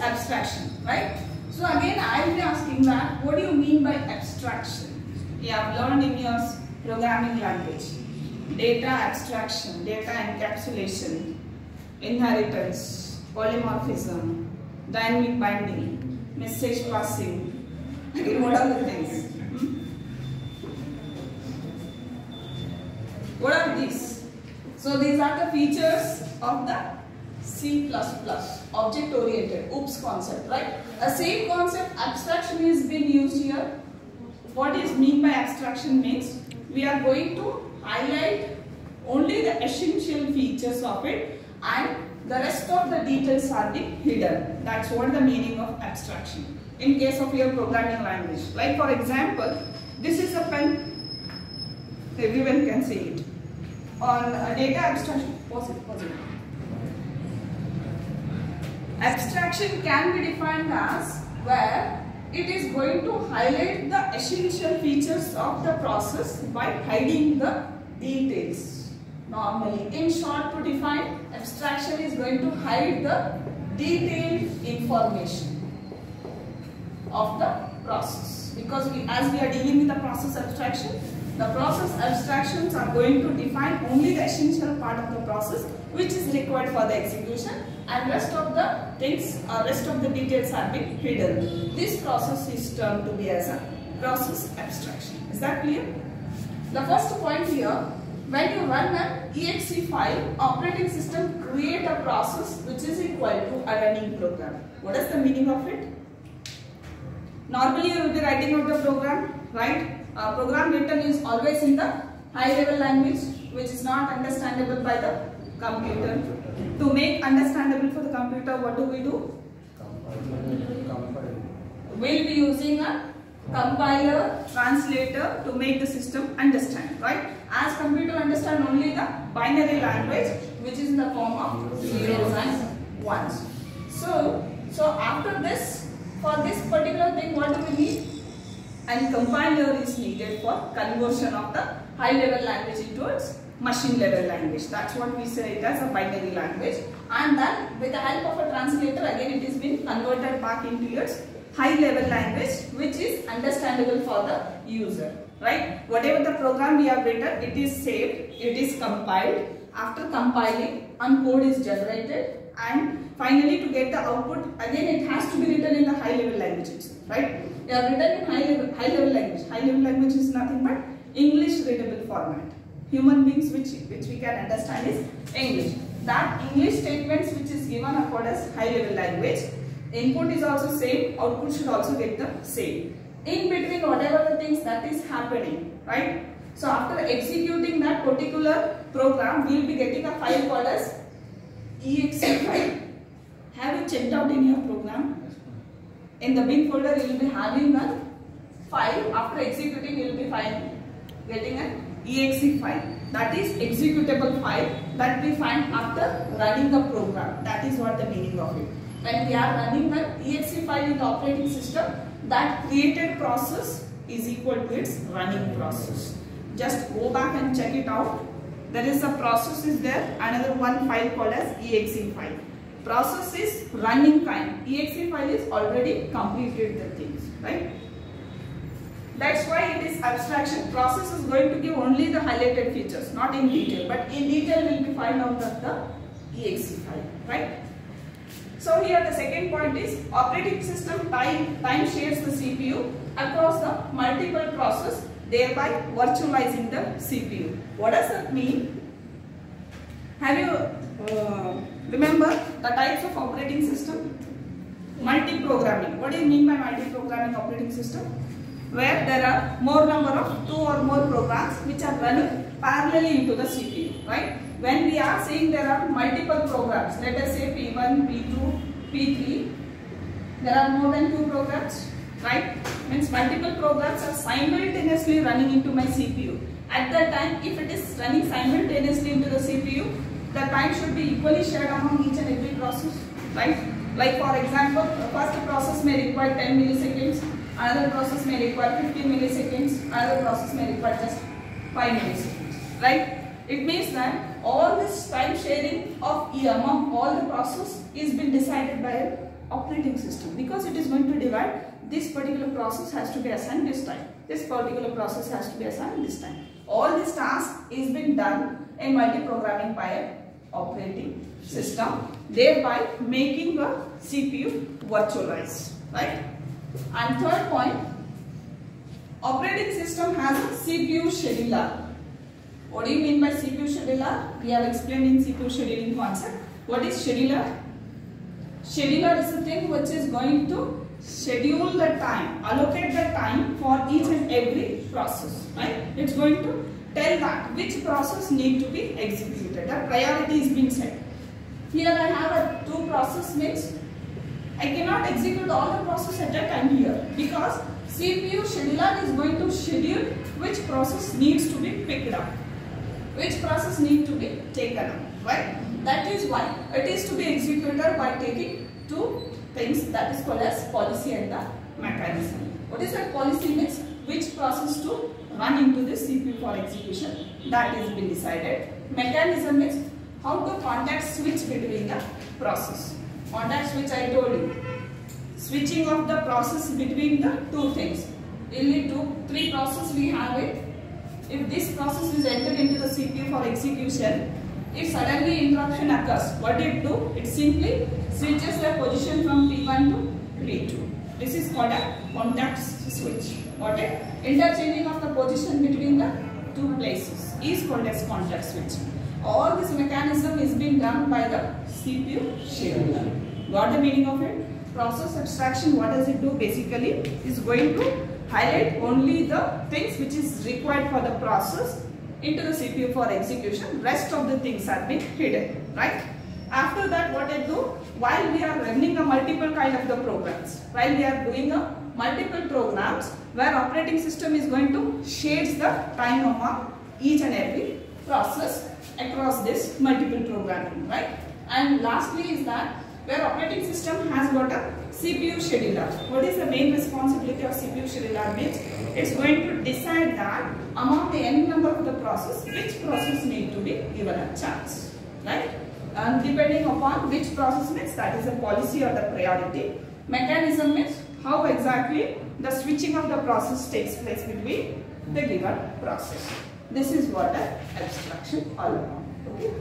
abstraction, right? So again I will be asking that what do you mean by abstraction? You have learned in your programming language. Data abstraction, data encapsulation, inheritance, polymorphism, dynamic binding, message passing. Again, what are the things? What are these? So these are the features of the C++, object oriented, OOPS concept, right? A same concept, abstraction is being used here. What is mean by abstraction means we are going to highlight only the essential features of it and the rest of the details are being hidden. That's what the meaning of abstraction. In case of your programming language, like for example, this is a pen, everyone can see it. On data abstraction, pause it. Abstraction can be defined as where it is going to highlight the essential features of the process by hiding the details. Normally, in short, to define, abstraction is going to hide the detailed information of the process, because as we are dealing with the process abstraction, the process abstractions are going to define only the essential part of the process which is required for the execution, and rest of the things or rest of the details are being hidden. This process is termed to be as a process abstraction. Is that clear? The first point here, when you run an exe file, operating system create a process which is equal to a running program. What is the meaning of it? Normally you will be writing out the program, right? A program written is always in the high level language which is not understandable by the computer. To make understandable for the computer, what do? We'll be using a compiler, translator to make the system understand, right? As computer understand only the binary language which is in the form of zeros and ones. So after this, for this particular thing, what do we need? And compiler is needed for conversion of the high level language into its machine level language. That's what we say it as a binary language, and then with the help of a translator, again it is been converted back into its high level language which is understandable for the user, right? Whatever the program we have written, it is saved, it is compiled. After compiling, one code is generated, and finally to get the output, again it has to be written in the high level languages, right? They are written in high level language. High level language is nothing but English readable format. Human beings which we can understand is English. That English statements which is given are called as high level language. Input is also same, output should also get the same. In between whatever the things that is happening, right? So after executing that particular program, we will be getting a file called as exe file. Have you checked out in your program? In the bin folder you will be having a file. After executing you will be getting an exe file. That is executable file that we find after running the program. That is what the meaning of it. When we are running the exe file in the operating system, that created process is equal to its running process. Just go back and check it out. There is a process is there, another one file called as exe file. Process is running kind. Exe file is already completed the things, right? That's why it is abstraction. Process is going to give only the highlighted features, not in detail. But in detail will be find out of the exe file, right? So here the second point is operating system time shares the CPU across the multiple process, thereby virtualizing the CPU. What does that mean? Have you remember the types of operating system? Multi-programming. What do you mean by multi-programming operating system? Where there are more number of 2 or more programs which are running parallelly into the CPU, right? When we are saying there are multiple programs, let us say P1, P2, P3, there are more than 2 programs, right? Means multiple programs are simultaneously running into my CPU. At that time, if it is running simultaneously into the CPU, the time should be equally shared among each and every process, right? Like for example, the first process may require 10 milliseconds, another process may require 15 milliseconds, another process may require just 5 milliseconds, right? It means that all this time sharing of among all the process is been decided by a operating system, because it is going to divide. This particular process has to be assigned this time. This particular process has to be assigned this time. All this task is being done in multi-programming by an operating system, thereby making a CPU virtualized, right? And third point, operating system has a CPU scheduler. What do you mean by CPU scheduler? We have explained in CPU scheduling concept. What is scheduler? Scheduler is a thing which is going to schedule the time, allocate the time for each and every process, right? It's going to tell that which process need to be executed. The priority is being set. Here I have a two process means I cannot execute all the process at a time here, because CPU scheduler is going to schedule which process needs to be picked up, which process need to be taken up, right? That is why it is to be executed by taking two things, that is called as policy and the mechanism. What is that policy means? Which process to run into the CPU for execution, that is been decided. Mechanism is how to context switch between the process. Context switch I told you. Switching of the process between the two things. Only three processes we have it. If this process is entered into the CPU for execution, if suddenly interruption occurs, what it do? It simply switches the position from P1 to P2. This is called a context switch. Got it? Interchanging of the position between the two places is called as context switch. All this mechanism is being done by the CPU scheduler. Got the meaning of it? Process abstraction, what does it do? Basically, is going to highlight only the things which is required for the process into the CPU for execution. Rest of the things are being hidden, right? After that, what I do, while we are running a multiple kind of the programs, while we are doing a multiple programs where operating system is going to shades the time among each and every process across this multiple programming, right? And lastly is that where operating system has got a CPU scheduler. What is the main responsibility of CPU scheduler means? It's going to decide that among the n number of the process, which process need to be given a chance, right? And depending upon which process means, that is a policy or the priority. Mechanism means how exactly the switching of the process takes place between the given process. This is what an abstraction all about. Okay.